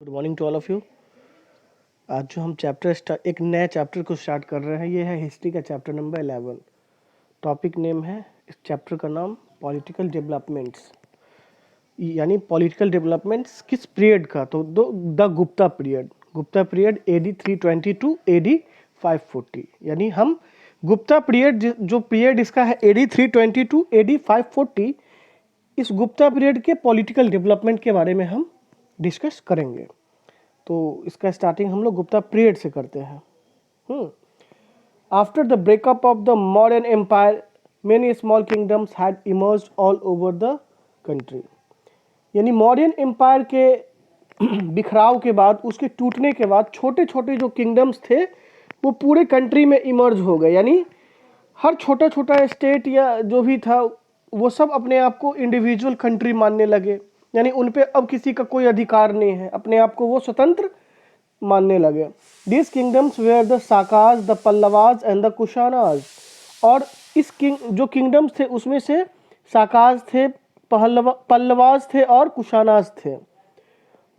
Good morning to all of you. आज जो हम एक नया चैप्टर को स्टार्ट कर रहे हैं, ये है हिस्ट्री का चैप्टर नंबर 11। टॉपिक नेम है इस चैप्टर का नाम पॉलिटिकल डेवलपमेंट्स, यानी पॉलिटिकल डेवलपमेंट्स किस पीरियड का, तो the Gupta period. Gupta period AD 320 to AD 540, यानी हम गुप्ता पीरियड जो पीरियड इसका है AD 320 टू AD 540, इस गुप्ता पीरियड के पॉलिटिकल डेवलपमेंट के बारे में हम डिस्कस करेंगे। तो इसका स्टार्टिंग हम लोग गुप्ता पीरियड से करते हैं। After the breakup of the modern empire many small kingdoms had emerged all over the country, यानी मॉडर्न एम्पायर के बिखराव के बाद, उसके टूटने के बाद छोटे छोटे जो किंगडम्स थे वो पूरे कंट्री में इमर्ज हो गए। यानी हर छोटा छोटा स्टेट या जो भी था वो सब अपने आप को इंडिविजुअल कंट्री मानने लगे, यानी उन पे अब किसी का कोई अधिकार नहीं है, अपने आप को वो स्वतंत्र मानने लगे। This kingdoms were the Sakas, the Pallavas and the Kushanas, और इस जो किंगडम्स थे उसमें से साकाज थे, पल्लवाज थे और कुशानाज थे।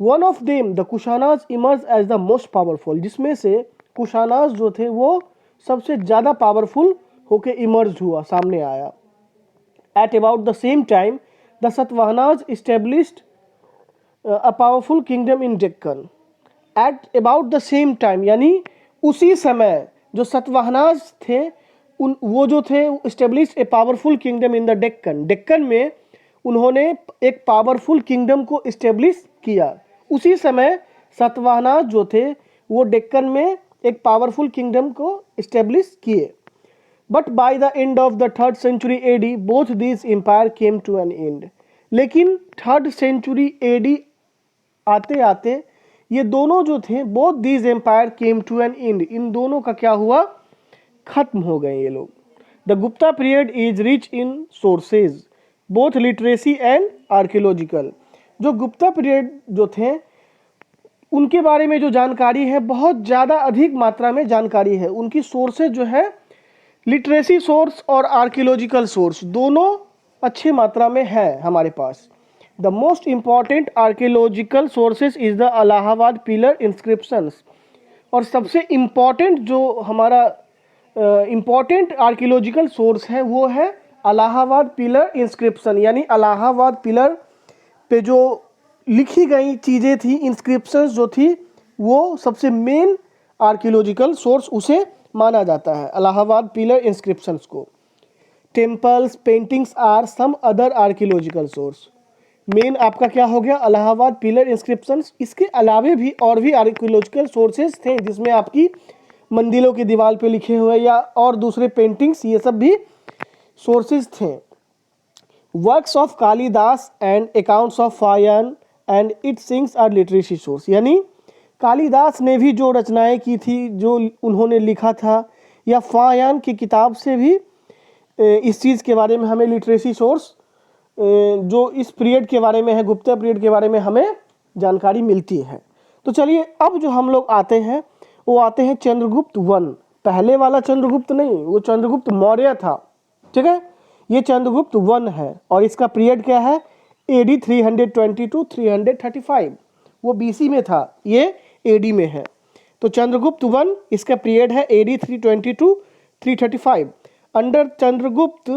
One of them the Kushanas emerge as the most powerful, जिसमें से कुशानाज जो थे वो सबसे ज़्यादा पावरफुल होके इमर्ज हुआ, सामने आया। At about the same time the Satavahanas established a powerful kingdom in Deccan. At about the same time, यानी उसी समय जो सतवाहनाज थे वो जो थे established a powerful kingdom in the Deccan. Deccan में उन्होंने एक पावरफुल किंगडम को इस्टेब्लिश किया। उसी समय सतवाहनाज जो थे वो डेक्कन में एक पावरफुल किंगडम को इस्टेब्लिश किए। But by the end of the 3rd century AD both this empire came to an end, लेकिन 3rd century AD आते आते ये दोनों जो थे, both this empire came to an end, इन दोनों का क्या हुआ, खत्म हो गए ये लोग। The Gupta period is rich in sources both literacy and archaeological. जो गुप्ता पीरियड जो थे उनके बारे में जो जानकारी है बहुत ज़्यादा अधिक मात्रा में जानकारी है। उनकी सोर्सेज जो है लिटरेसी सोर्स और आर्कियोलॉजिकल सोर्स दोनों अच्छी मात्रा में है हमारे पास। The most important archaeological sources is the Allahabad pillar inscriptions, और सबसे इम्पॉर्टेंट जो हमारा इम्पॉर्टेंट आर्कियोलॉजिकल सोर्स है वो है इलाहाबाद पिलर इंस्क्रिप्शन, यानी इलाहाबाद पिलर पे जो लिखी गई चीज़ें थी, इंस्क्रिप्शंस जो थी, वो सबसे मेन आर्कियोलॉजिकल सोर्स उसे माना जाता है, इलाहाबाद पिलर इंस्क्रिप्शंस को। Temples, paintings are some other archaeological source. Main आपका क्या हो गया, इलाहाबाद पिलर इंस्क्रिप्शंस। इसके अलावे भी और भी आर्कियोलॉजिकल सोर्सेज थे जिसमें आपकी मंदिरों की दीवार पे लिखे हुए या और दूसरे पेंटिंग्स, ये सब भी सोर्सेज थे। Works of Kalidasa and accounts of Fahien and Itsing are literacy source, यानी कालिदास ने भी जो रचनाएं की थी, जो उन्होंने लिखा था, या फायान की किताब से भी इस चीज़ के बारे में हमें लिटरेसी सोर्स जो इस पीरियड के बारे में है, गुप्ता पीरियड के बारे में हमें जानकारी मिलती है। तो चलिए अब जो हम लोग आते हैं वो आते हैं चंद्रगुप्त वन। पहले वाला चंद्रगुप्त नहीं, वो चंद्रगुप्त मौर्य था, ठीक है। ये चंद्रगुप्त वन है और इसका पीरियड क्या है, AD 320 टू 335, वो BC में था, ये AD में है। तो चंद्रगुप्त वन इसका पीरियड है AD 320 to 335। Under Chandragupta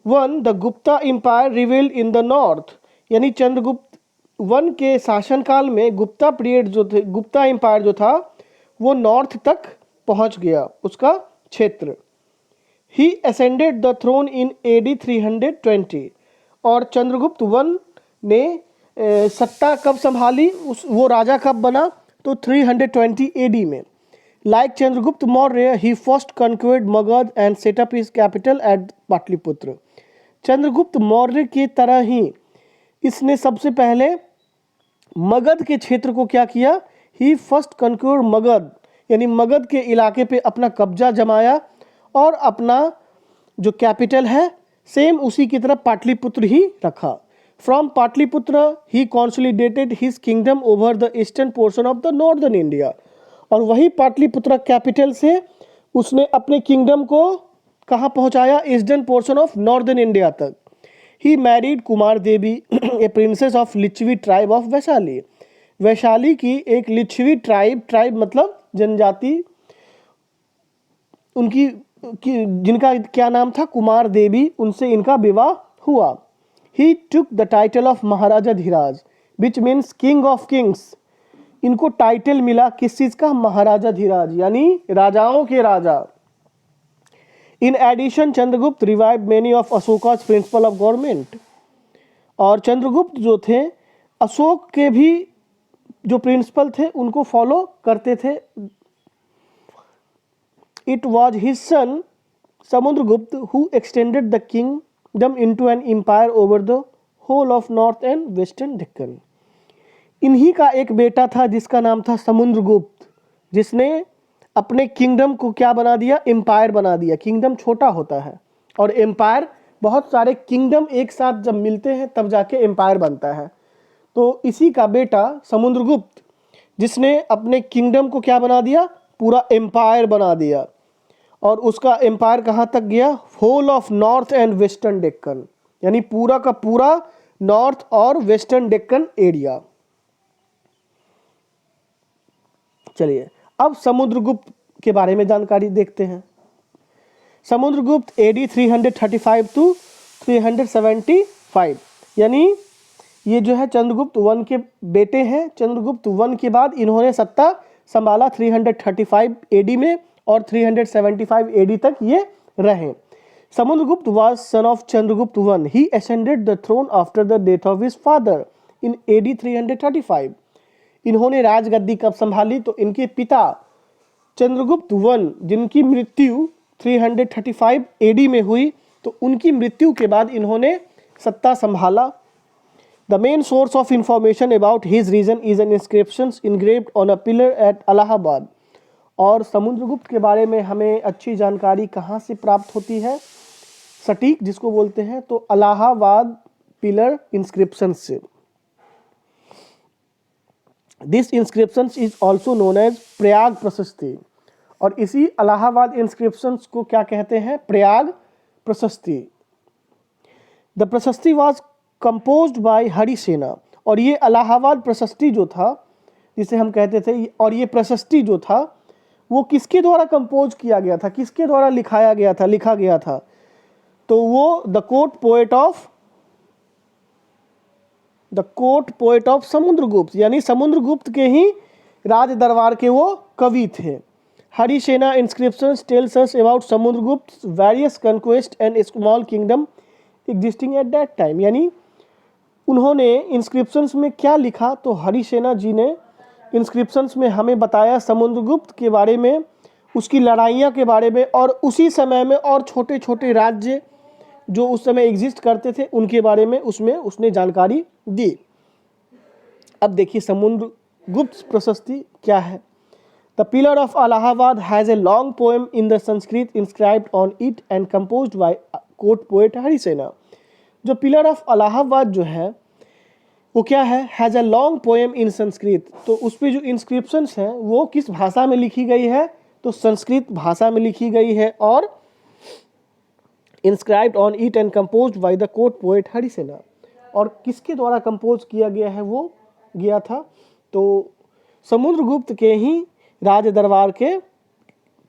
one the Gupta empire revealed in the north, यानी चंद्रगुप्त वन के शासनकाल में गुप्ता पीरियड जो थे, गुप्ता एम्पायर जो था वो नॉर्थ तक पहुंच गया, उसका क्षेत्र। He ascended the throne in AD 320, और चंद्रगुप्त वन ने सत्ता कब संभाली, वो राजा कब बना, तो 320 AD में। Like Chandragupta Maurya he first conquered Magadha and set up his capital at Pataliputra. Chandragupta Maurya की तरह ही इसने सबसे पहले मगध के क्षेत्र को क्या किया, ही फर्स्ट कन्क्वेर्ड मगध, यानी मगध के इलाके पे अपना कब्जा जमाया और अपना जो कैपिटल है सेम उसी की तरह पाटलिपुत्र ही रखा। From Pataliputra he consolidated his kingdom over the eastern portion of the northern India, और वही पाटलिपुत्र कैपिटल से उसने अपने किंगडम को कहाँ पहुँचाया, eastern portion of northern India तक। He married Kumar Devi, a princess of Lichvi tribe of Vaishali. Vaishali की एक लिच्छवी ट्राइब मतलब जनजाति, उनकी जिनका क्या नाम था, कुमार देवी, उनसे इनका विवाह हुआ। He took the title of Maharaja Dhiraj which means king of kings. इनको टाइटल मिला किस चीज का, महाराजा धीराज यानी राजाओं के राजा। In addition Chandragupta revived many of Ashoka's principle of government. और चंद्रगुप्त जो थे अशोक के भी जो प्रिंसिपल थे उनको फॉलो करते थे। It was his son Samudragupta who extended the kingdom into an empire over the whole of north and western Deccan. इन्हीं का एक बेटा था जिसका नाम था समुद्रगुप्त, जिसने अपने किंगडम को क्या बना दिया, एम्पायर बना दिया। किंगडम छोटा होता है और एम्पायर, बहुत सारे किंगडम एक साथ जब मिलते हैं तब जाके एम्पायर बनता है। तो इसी का बेटा समुद्रगुप्त जिसने अपने किंगडम को क्या बना दिया, पूरा एम्पायर बना दिया। और उसका एम्पायर कहाँ तक गया, whole of north and western Deccan, यानी पूरा का पूरा नॉर्थ और वेस्टर्न डेक्कन एरिया। चलिए अब समुद्रगुप्त के बारे में जानकारी देखते हैं। समुद्रगुप्त AD 335 to 375, यानी ये जो है चंद्रगुप्त वन के बेटे हैं। चंद्रगुप्त वन के बाद इन्होंने सत्ता संभाला 335 AD में और 375 AD तक ये रहे। Samudragupta was son of Chandragupta one. He ascended the throne after the death of his father in AD 335। इन्होंने राजगद्दी कब संभाली, तो इनके पिता चंद्रगुप्त वन जिनकी मृत्यु 335 AD में हुई, तो उनकी मृत्यु के बाद इन्होंने सत्ता संभाला। The main source of information about his reign is an inscription engraved on a pillar at Allahabad। और समुद्रगुप्त के बारे में हमें अच्छी जानकारी कहाँ से प्राप्त होती है, सटीक जिसको बोलते हैं, तो अलाहाबाद पिलर इंस्क्रिप्शन से। This inscription is also known as Prayag Prashasti. और इसी अलाहाबाद इंस्क्रिप्शन को क्या कहते हैं, प्रयाग प्रशस्ति। द प्रशस्ति वॉज कंपोज्ड बाय हरिसेना। और ये अलाहाबाद प्रशस्ति जो था, जिसे हम कहते थे, और ये प्रशस्ति जो था वो किसके द्वारा कंपोज किया गया था, किसके द्वारा लिखा गया था, तो वो the court poet of Samudragupta, यानी समुद्रगुप्त के ही राज दरबार के वो कवि थे। Harisena inscriptions tells us about Samudragupta various conquest and small kingdom existing at that time. यानी उन्होंने इंस्क्रिप्शंस में क्या लिखा, तो हरिसेना जी ने इंस्क्रिप्शंस में हमें बताया समुद्रगुप्त के बारे में, उसकी लड़ाइयाँ के बारे में, और उसी समय में और छोटे छोटे राज्य जो उस समय एग्जिस्ट करते थे उनके बारे में उसमें उसने जानकारी दी। अब देखिए समुद्रगुप्त प्रशस्ति क्या है। The pillar of Allahabad has a long poem in the Sanskrit inscribed on it and composed by court poet Harisena. जो पिलर ऑफ अलाहाबाद जो है वो क्या है, has a long poem in Sanskrit. तो उस पर जो इंस्क्रिप्शंस हैं वो किस भाषा में लिखी गई है, तो संस्कृत भाषा में लिखी गई है। और inscribed on it and composed by the court poet Harisena. और किसके द्वारा कंपोज किया गया है, वो गया था तो समुद्रगुप्त के ही राज दरबार के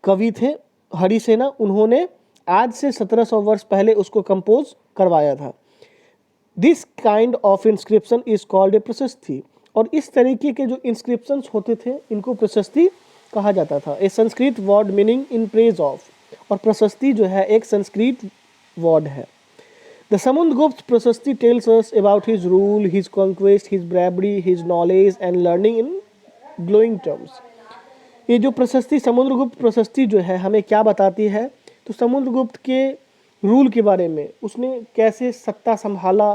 कवि थे हरिसेना। उन्होंने आज से 1700 वर्ष पहले उसको कंपोज करवाया था। This kind of inscription is called a प्रशस्ति। और इस तरीके के जो इंस्क्रिप्शंस होते थे इनको प्रशस्ति कहा जाता था। A Sanskrit word meaning in praise of. और प्रशस्ति जो है एक संस्कृत वर्ड है। The Samudragupta Prashasti tells us about his rule, his conquest, his bravery, his knowledge and learning in glowing terms. ये जो प्रशस्ति समुद्रगुप्त प्रशस्ति जो है हमें क्या बताती है, तो समुद्रगुप्त के रूल के बारे में, उसने कैसे सत्ता संभाला,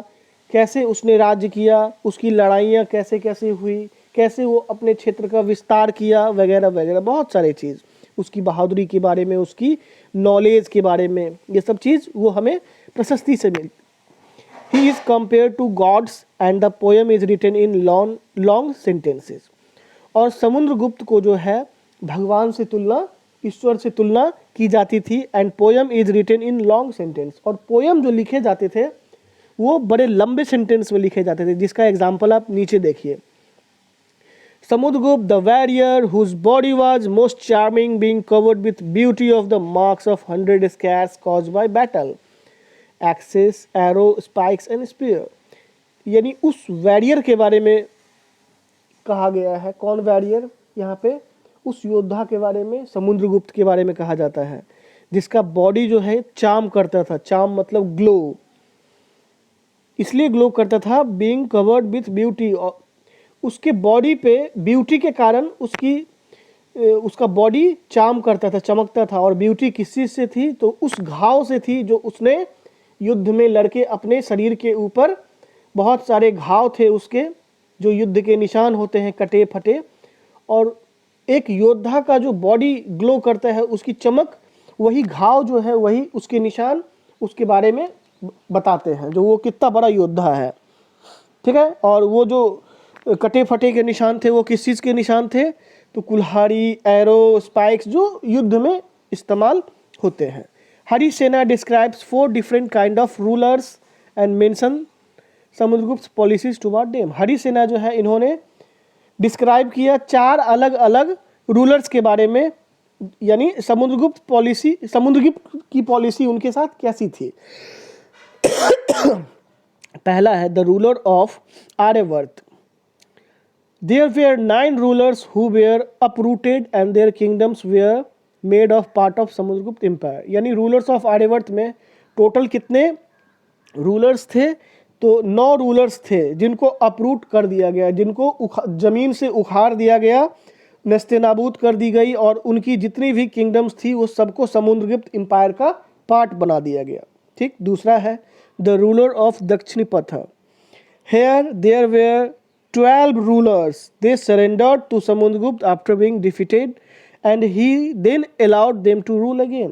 कैसे उसने राज्य किया, उसकी लड़ाइयाँ कैसे कैसे हुई, कैसे वो अपने क्षेत्र का विस्तार किया, वगैरह वगैरह बहुत सारे चीज़, उसकी बहादुरी के बारे में, उसकी नॉलेज के बारे में, ये सब चीज़ वो हमें प्रशस्ति से मिलती। He is compare to gods and the poem is written in long sentences. और समुद्रगुप्त को जो है भगवान से तुलना, ईश्वर से तुलना की जाती थी। And poem is written in long sentence. और पोएम जो लिखे जाते थे वो बड़े लंबे सेंटेंस में लिखे जाते थे, जिसका एग्जाम्पल आप नीचे देखिए। Samudragupta, the warrior whose body was most charming, being covered with beauty of the marks of 100 scars caused by battle, axes, arrow, spikes and spear. यानी उस वैरियर के बारे में कहा गया है। कौन वैरियर? यहाँ पे उस योद्धा के बारे में, समुद्रगुप्त के बारे में कहा जाता है, जिसका बॉडी जो है चार्म करता था। चार्म मतलब ग्लो, इसलिए ग्लो करता था, बीइंग कवर्ड विथ ब्यूटी। उसके बॉडी पे ब्यूटी के कारण उसका बॉडी चार्म करता था, चमकता था। और ब्यूटी किस चीज़ से थी? तो उस घाव से थी जो उसने युद्ध में लड़के अपने शरीर के ऊपर, बहुत सारे घाव थे उसके, जो युद्ध के निशान होते हैं, कटे फटे। और एक योद्धा का जो बॉडी ग्लो करता है, उसकी चमक, वही घाव जो है, वही उसके निशान उसके बारे में बताते हैं, जो वो कितना बड़ा योद्धा है। ठीक है। और वो जो कटे फटे के निशान थे, वो किस चीज़ के निशान थे? तो कुल्हाड़ी, एरो, स्पाइक्स, जो युद्ध में इस्तेमाल होते हैं। हरि सेना describes 4 different kind of rulers and mention Samudragupta policies toward them. Hari सेना जो है, इन्होंने डिस्क्राइब किया 4 अलग अलग रूलर्स के बारे में, यानी समुद्रगुप्त की पॉलिसी उनके साथ कैसी थी। पहला है the ruler of Aryavarta. There were 9 rulers who were uprooted and their kingdoms were made of part of Samudragupta empire. यानी रूलर्स ऑफ आर्यवर्त में टोटल कितने रूलर्स थे? तो 9 रूलर्स थे जिनको अपरूट कर दिया गया, जिनको जमीन से उखाड़ दिया गया, नस्तेनाबूद कर दी गई, और उनकी जितनी भी किंगडम्स थी वो सबको समुद्रगुप्त एम्पायर का पार्ट बना दिया गया। ठीक। दूसरा है the ruler of Dakshinapatha. Here there were 12 rulers. They surrendered to Samudragupta after being defeated, and he then allowed them to rule again.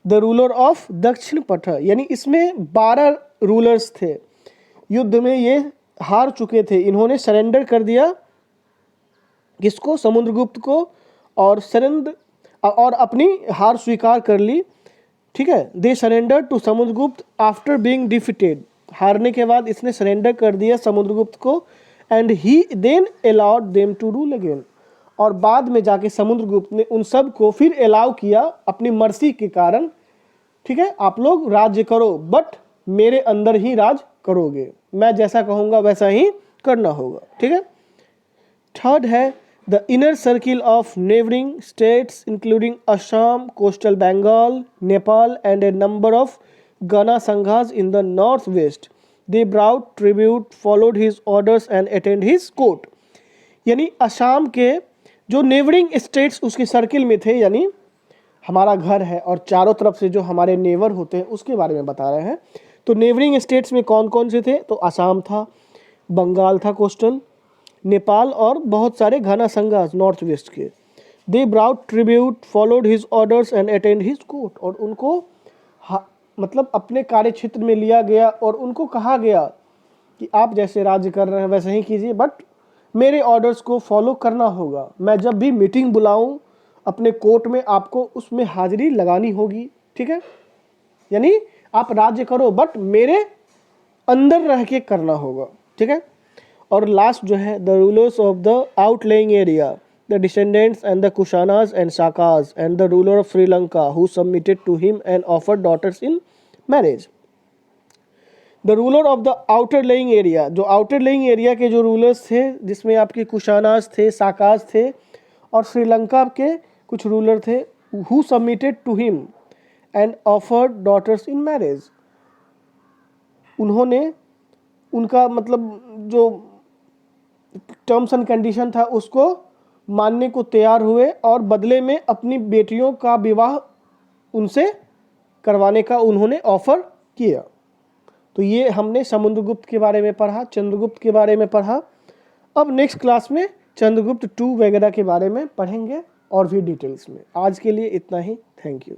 The ruler of Dakshinapatha, यानी इसमें 12 रूलर्स थे, युद्ध में ये हार चुके थे, इन्होंने सरेंडर कर दिया किसको? समुद्रगुप्त को, और अपनी हार स्वीकार कर ली। ठीक है। They surrender to Samudragupta after being defeated. हारने के बाद इसने सरेंडर कर दिया समुद्रगुप्त को। And he then allowed them to rule again. और बाद में जाके समुद्रगुप्त ने उन सब को फिर अलाउ किया अपनी मर्जी के कारण। ठीक है। आप लोग राज्य करो, बट मेरे अंदर ही राज करोगे, मैं जैसा कहूँगा वैसा ही करना होगा। ठीक है। थर्ड है the inner circle of neighbouring states including Assam, coastal Bengal, Nepal and a number of Gana Sanghas in the northwest. They brought tribute, followed his orders and attended his court. यानी असम के जो नेबरिंग स्टेट्स उसके सर्किल में थे, यानी हमारा घर है और चारों तरफ से जो हमारे नेबर होते हैं उसके बारे में बता रहे हैं। तो नेबरिंग स्टेट्स में कौन कौन से थे? तो असम था, बंगाल था कोस्टल, नेपाल और बहुत सारे घना संघास नॉर्थ वेस्ट के। They brought tribute, followed his orders and attend his court. और उनको मतलब अपने कार्य क्षेत्र में लिया गया और उनको कहा गया कि आप जैसे राज्य कर रहे हैं वैसे ही कीजिए, बट मेरे ऑर्डर्स को फॉलो करना होगा। मैं जब भी मीटिंग बुलाऊं अपने कोर्ट में, आपको उसमें हाजिरी लगानी होगी। ठीक है। यानी आप राज्य करो, बट मेरे अंदर रह के करना होगा। ठीक है। और लास्ट जो है the rulers of the outlying area, the descendants and the Kushanas and Sakas and the ruler of Sri Lanka who submitted to him and offered daughters in marriage. The ruler of the outer laying area, जो outer laying area के जो rulers थे, जिसमें आपके कुशानास थे, साकास थे और श्रीलंका के कुछ रूलर थे, who submitted to him and offered daughters in marriage. उन्होंने उनका मतलब जो टर्म्स एंड कंडीशन था उसको मानने को तैयार हुए और बदले में अपनी बेटियों का विवाह उनसे करवाने का उन्होंने ऑफर किया। तो ये हमने समुद्रगुप्त के बारे में पढ़ा, चंद्रगुप्त के बारे में पढ़ा। अब नेक्स्ट क्लास में चंद्रगुप्त 2 वगैरह के बारे में पढ़ेंगे और भी डिटेल्स में। आज के लिए इतना ही। Thank you.